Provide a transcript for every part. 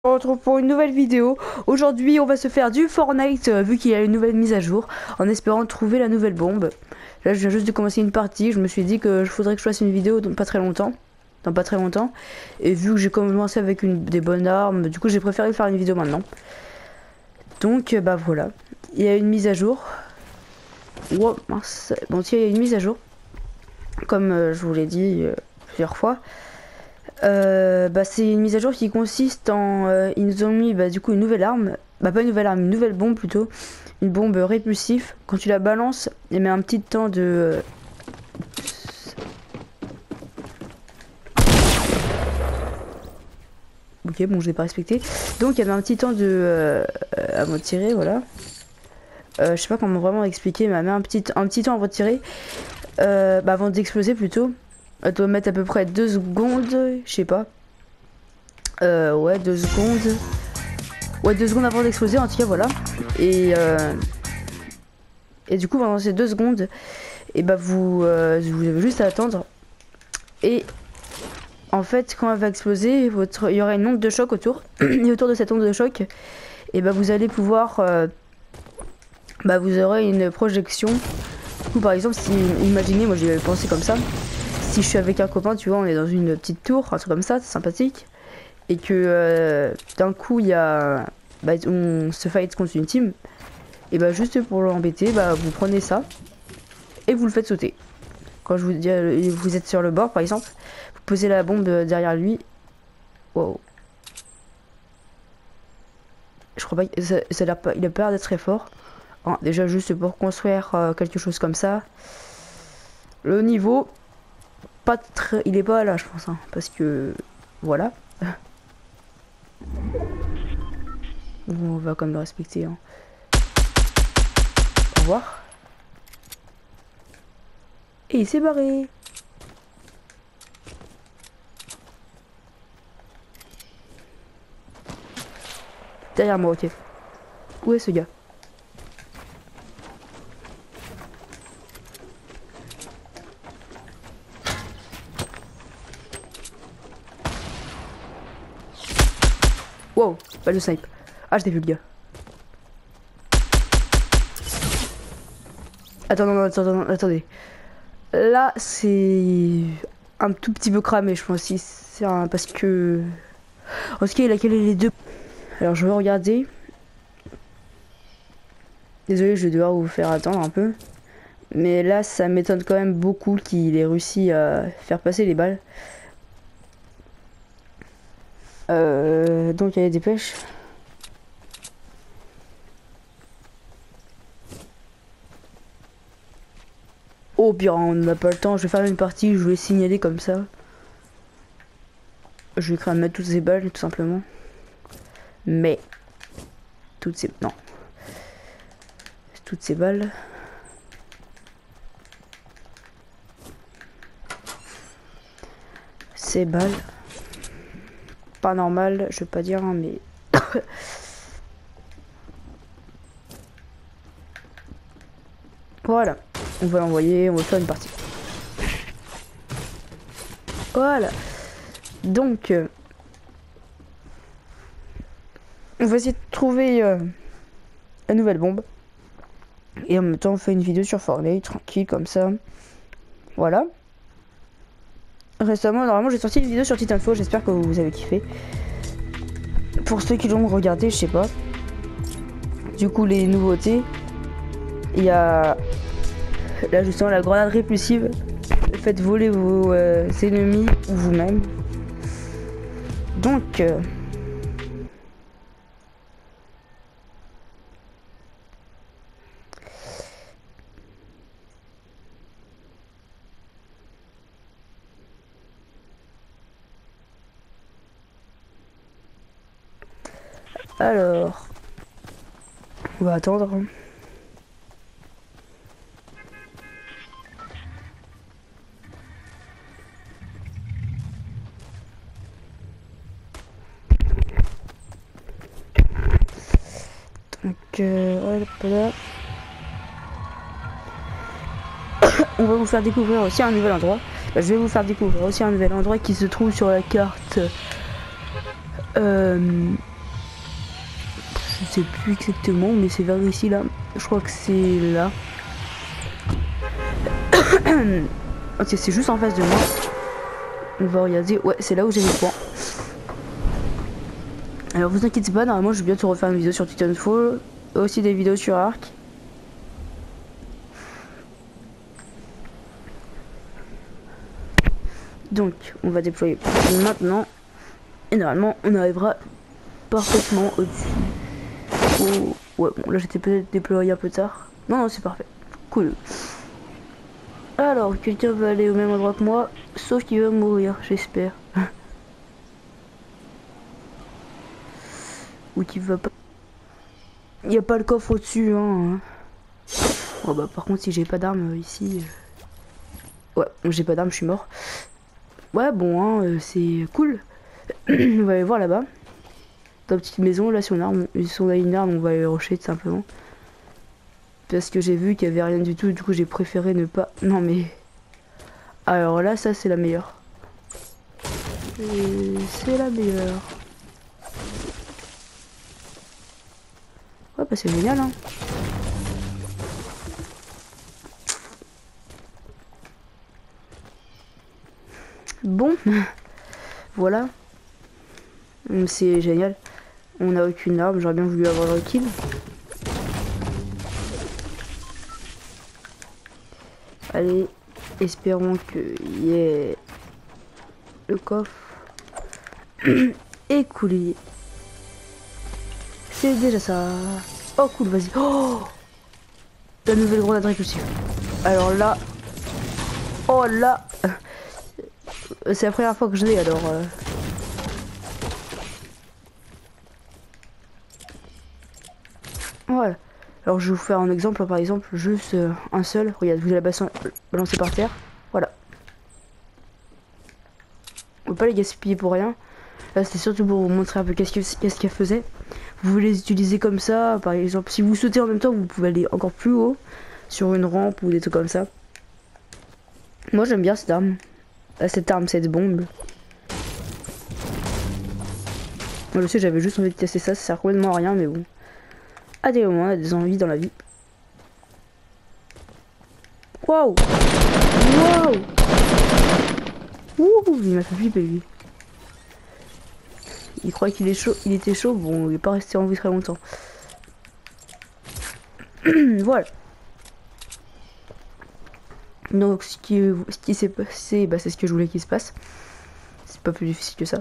On se retrouve pour une nouvelle vidéo. Aujourd'hui on va se faire du Fortnite vu qu'il y a une nouvelle mise à jour, en espérant trouver la nouvelle bombe. Là je viens juste de commencer une partie, je me suis dit que je faudrait que je fasse une vidéo dans pas très longtemps. Et vu que j'ai commencé avec des bonnes armes, du coup j'ai préféré faire une vidéo maintenant. Donc bah voilà, il y a une mise à jour. Oh mince, bon il y a une mise à jour. Comme je vous l'ai dit plusieurs fois. Bah, c'est une mise à jour qui consiste en ils nous ont mis du coup une nouvelle arme, bah pas une nouvelle arme, une nouvelle bombe plutôt, une bombe répulsif. Quand tu la balances, elle met un petit temps de ok, bon je l'ai pas respecté, donc elle met un petit temps de avant de tirer, voilà. Je sais pas comment vraiment expliquer, mais elle met un petit temps avant de tirer, bah avant d'exploser plutôt. Elle doit mettre à peu près 2 secondes, je sais pas. Ouais, 2 secondes. Ouais, 2 secondes avant d'exploser, en tout cas, voilà. Et du coup, pendant ces 2 secondes, et bah vous avez juste à attendre. Et en fait, quand elle va exploser, il y aura une onde de choc autour. Et autour de cette onde de choc, et bah vous allez pouvoir... bah vous aurez une projection. Du coup, par exemple, si... Imaginez, moi j'y avais pensé comme ça. Si je suis avec un copain, tu vois, on est dans une petite tour, un truc comme ça, c'est sympathique. Et que d'un coup, il y a... Bah, on se fight contre une team. Et bah juste pour l'embêter, bah vous prenez ça et vous le faites sauter. Quand je vous dis, vous êtes sur le bord par exemple, vous posez la bombe derrière lui. Wow. Je crois pas que ça a l'air pas, il a peur d'être très fort. Hein, déjà juste pour construire quelque chose comme ça. Le niveau, pas très, il est pas là je pense, hein, parce que voilà. On va quand même le respecter. Hein. Au revoir. Et il s'est barré. Derrière moi, ok. Où est ce gars? Wow, pas de snipe. Ah, je t'ai vu le gars. Attends, non, attendez. Là, c'est un tout petit peu cramé, je pense. C'est parce que... Ok, il a calé les deux. Alors, je vais regarder. Désolé, je vais devoir vous faire attendre un peu. Mais là, ça m'étonne quand même beaucoup qu'il ait réussi à faire passer les balles. Donc, il y a des dépêches. Oh, pire, on n'a pas le temps. Je vais faire une partie, je vais signaler comme ça. Je vais mettre toutes ces balles, tout simplement. Mais... Toutes ces... Non. Toutes ces balles. Ces balles. Pas normal, je veux pas dire, hein, mais... Voilà. On va l'envoyer, on va faire une partie. Voilà. Donc... on va essayer de trouver la nouvelle bombe. Et en même temps, on fait une vidéo sur Fortnite, tranquille, comme ça. Voilà. Récemment, normalement, j'ai sorti une vidéo sur Titanfall, j'espère que vous avez kiffé. Pour ceux qui l'ont regardé, je sais pas. Du coup, les nouveautés, il y a là justement la grenade répulsive. Faites voler vos ennemis ou vous-même. Donc... alors... on va attendre. Donc, voilà. On va vous faire découvrir aussi un nouvel endroit. Je vais vous faire découvrir aussi un nouvel endroit qui se trouve sur la carte sais plus exactement, mais c'est vers ici là. Je crois que c'est là. Ok, c'est juste en face de moi. On va regarder. Ouais, c'est là où j'ai les points. Alors vous inquiétez pas, normalement je vais bientôt refaire une vidéo sur Titanfall. Aussi des vidéos sur Ark. Donc on va déployer maintenant. Et normalement on arrivera parfaitement au-dessus. Oh, ouais, bon là j'étais peut-être déployé un peu tard. Non, non, c'est parfait. Cool. Alors, quelqu'un va aller au même endroit que moi, sauf qu'il va mourir, j'espère. Ou qu'il va pas... Il n'y a pas le coffre au-dessus, hein. Oh bah par contre, si j'ai pas d'armes ici... Ouais, j'ai pas d'armes, je suis mort. Ouais, bon, hein, c'est cool. On va aller voir là-bas. Dans la petite maison, là, si on a une arme, on va aller rusher tout simplement. Parce que j'ai vu qu'il y avait rien du tout, du coup j'ai préféré ne pas... Non mais... Alors là, ça c'est la meilleure. C'est la meilleure. Ouais, bah c'est génial, hein. Bon, voilà. C'est génial. On n'a aucune arme, j'aurais bien voulu avoir le kill. Allez, espérons qu'il y ait le coffre. Et cool. C'est déjà ça. Oh cool, vas-y. Oh, la nouvelle grenade répulsive. Alors là. Oh là. C'est la première fois que je l'ai alors. Voilà. Alors je vais vous faire un exemple, par exemple, juste un seul. Regarde, vous la balancer par terre. Voilà. On peut pas les gaspiller pour rien. Là c'était surtout pour vous montrer un peu qu'est-ce qu'elle faisait. Vous voulez les utiliser comme ça, par exemple, si vous sautez en même temps, vous pouvez aller encore plus haut sur une rampe ou des trucs comme ça. Moi j'aime bien cette arme. Cette bombe. Moi je sais, j'avais juste envie de tester ça, ça sert complètement à rien, mais bon. À des moments, on a des envies dans la vie. Waouh! Waouh! Ouh, il m'a fait flipper lui. Il croyait qu'il est chaud, il était chaud, bon, il est pas resté en vie très longtemps. Voilà. Donc ce qui s'est passé, bah, c'est ce que je voulais qu'il se passe. C'est pas plus difficile que ça.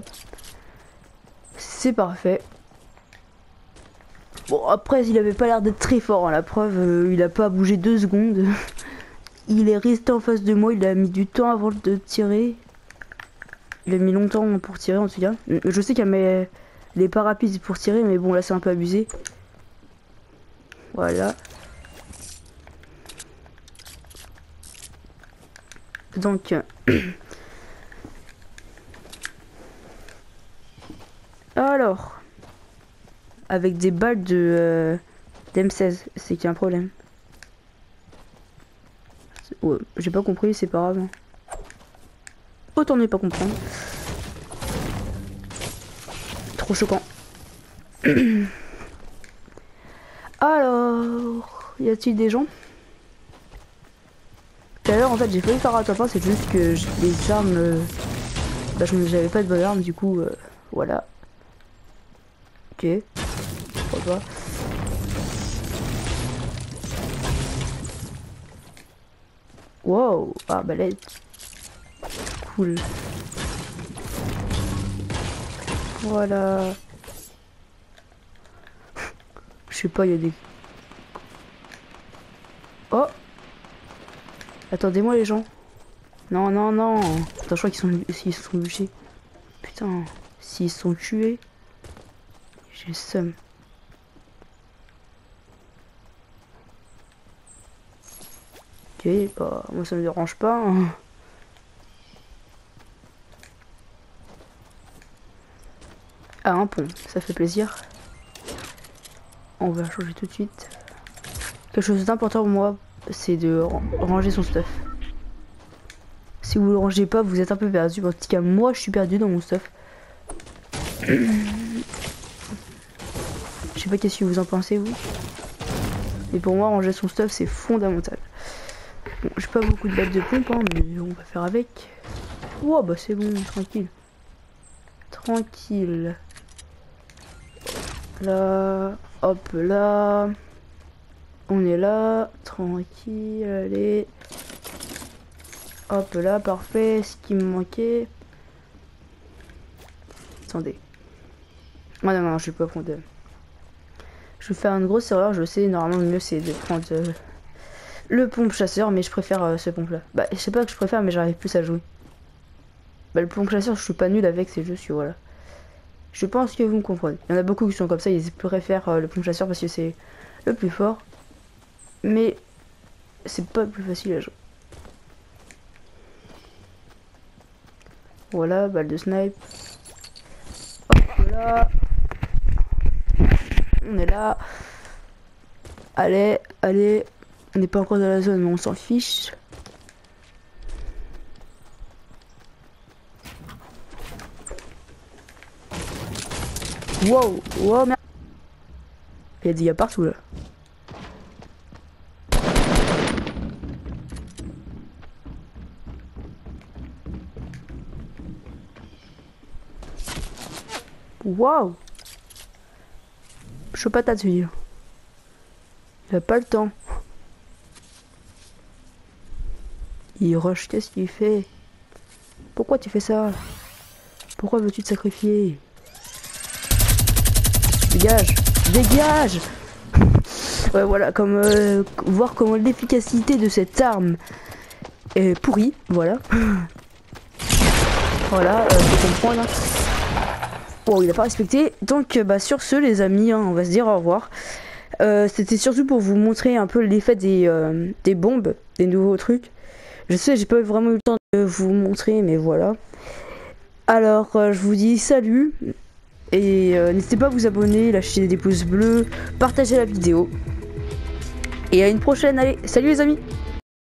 C'est parfait. Bon, après, il avait pas l'air d'être très fort, hein. La preuve, il a pas bougé 2 secondes. Il est resté en face de moi, il a mis du temps avant de tirer. Il a mis longtemps pour tirer, en tout cas. Je sais qu'il est pas rapide pour tirer, mais bon, là, c'est un peu abusé. Voilà. Donc... Alors... Avec des balles de d'M16, c'est qu'il y a un problème. Ouais, j'ai pas compris, c'est pas grave. Autant ne pas comprendre. Trop choquant. Alors, y a-t-il des gens? Tout à l'heure, en fait, j'ai failli faire un top 1, c'est juste que les armes... bah, j'avais pas de bonnes armes, du coup, voilà. Ok. Pourquoi pas. Wow, arbalète. Cool. Voilà. Je sais pas, il y a des... Oh! Attendez-moi les gens. Non, non, non. Attends, je crois qu'ils sont bûchés. Putain, s'ils sont tués, j'ai le seum. Ok, bah, moi ça me dérange pas. Hein. Ah, un pont, ça fait plaisir. On va changer tout de suite. Quelque chose d'important pour moi, c'est de ranger son stuff. Si vous le rangez pas, vous êtes un peu perdu. En tout cas, moi, je suis perdu dans mon stuff. Je sais pas qu'est-ce que vous en pensez vous. Mais pour moi ranger son stuff c'est fondamental. Bon, j'ai pas beaucoup de balles de pompe hein, mais on va faire avec. Wow bah c'est bon, tranquille. Tranquille. Là, hop là. On est là, tranquille, allez. Hop là, parfait, ce qui me manquait. Attendez. Ah non, non, je vais pas prendre. Je vais faire une grosse erreur, je sais, normalement le mieux c'est de prendre le pompe chasseur, mais je préfère ce pompe là. Bah, je sais pas que je préfère, mais j'arrive plus à jouer. Bah, le pompe chasseur, je suis pas nul avec, c'est juste que voilà. Je pense que vous me comprenez. Il y en a beaucoup qui sont comme ça, ils préfèrent le pompe chasseur parce que c'est le plus fort. Mais c'est pas le plus facile à jouer. Voilà, balle de snipe. Hop là. On est là. Allez, allez. On n'est pas encore dans la zone, mais on s'en fiche. Wow, wow, merde. Il y a des gars partout là. Waouh! Chaud patate lui. Il a pas le temps. Il rush, qu'est-ce qu'il fait? Pourquoi tu fais ça? Pourquoi veux-tu te sacrifier? Dégage! Dégage! Ouais voilà, comme voir comment l'efficacité de cette arme est pourrie, voilà. Voilà, faut comprendre. Bon, il a pas respecté. Donc, bah, sur ce, les amis, hein, on va se dire au revoir. C'était surtout pour vous montrer un peu l'effet des bombes, des nouveaux trucs. Je sais, j'ai pas vraiment eu le temps de vous montrer, mais voilà. Alors, je vous dis salut. Et n'hésitez pas à vous abonner, lâcher des pouces bleus, partager la vidéo. Et à une prochaine, allez, salut les amis!